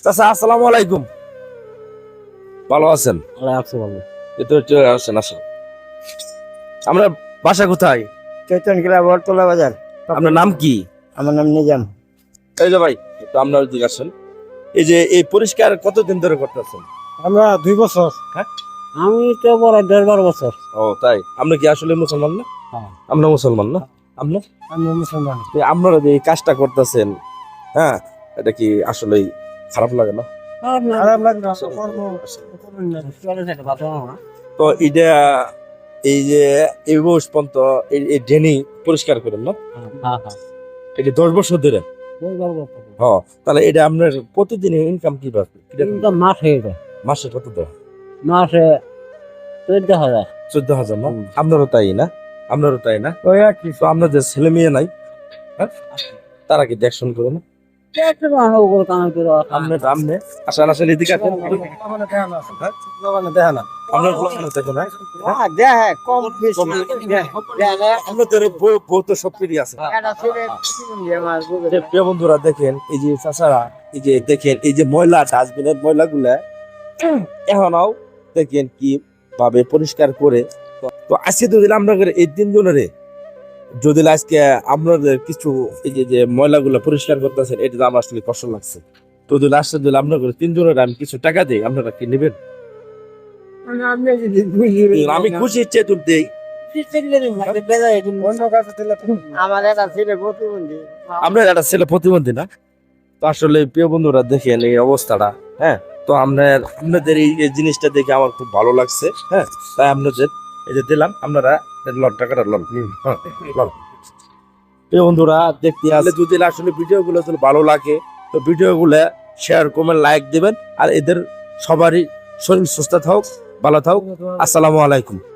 চাচা আসসালামু আলাইকুম, ভালো আছেন? আসেন আসেন। আমরা বাসা কোথায়? চৈতন কিলা বটতলা বাজার। আপনার নাম কি? আমার নাম নিজাম। এই যে ভাই, একটু আপনার দিকে আসেন। এই যে এই পরিষ্কার কতদিন ধরে করতেছেন? আমরা 2 বছর। হ্যাঁ? আমি তো বড় 10-12 বছর। ও তাই? আপনি কি আসলে মুসলমান না? হ্যাঁ। আমরা মুসলমান না? আপনি? আমি মুসলমান। আপনারা যে এই কাজটা করতেছেন, হ্যাঁ, এটা কি আসলে খারাপ লাগে না? খারাপ লাগলো। তো এটা এই যে এই বয়স পর্যন্ত এই ড্রেনি পরিষ্কার করেন না? এটা 10 বছর ধরে। হ্যাঁ, তাহলে এটা আপনার প্রতিদিনের ইনকাম কি পাবে? মাসে কত দেয়? মাসে 14,000। 14,000 না? আপনারও তাই না? আপনারও তাই না? ওই আর কি। তো আপনাদের ছেলে মেয়ে নাই? হ্যাঁ? তারা কি দেখশন করে না? আপনার আপনি আসেন আসেন এদিকে আসেন। আপনার পোলাপান দেখো না? আপনাদের বউ তো সব ফ্রি আছে। যে প্রিয় বন্ধুরা দেখেন, এই যে চাচারা, এই যে দেখেন এই যে ময়লা ডাস্টবিনের ময়লা গুলা এখনও দেখেন কি ভাবে পরিষ্কার করে। তো আজকে যদি আমরা এই 3 জনের যদি আজকে আপনাদের কিছু এই যে ময়লাগুলো পরিষ্কার করতেছেন, এটা আমার আসলে কষ্ট লাগছে। তো যদি লাস্টে যদি আপনাদের 3 জনের আমি কিছু টাকা দিই, আপনারা কি নেবেন? আমি খুশি ইচ্ছে তুল দেই। আমার একটা ছেলে প্রতিবন্ধী। আমরা একটা ছেলে প্রতিবন্ধী না? তো আসলে প্রিয় বন্ধুরা দেখেন এই অবস্থাটা, হ্যাঁ। তো আপনাদের এই জিনিসটা দেখে আমার খুব ভালো লাগছে, হ্যাঁ। তাই আপনাদের এই যে দিলাম, আপনারা লন টাকাটা লন। হ্যাঁ, লন। প্রিয় বন্ধুরা দেখতে আসলে যদি আসলে ভিডিওগুলো যদি ভালো লাগে, তো ভিডিওগুলো শেয়ার কমেন্ট লাইক দিবেন। আর এদের সবারই শরীর সুস্থ থাকুক, ভালো থাকুক। আসসালামু আলাইকুম।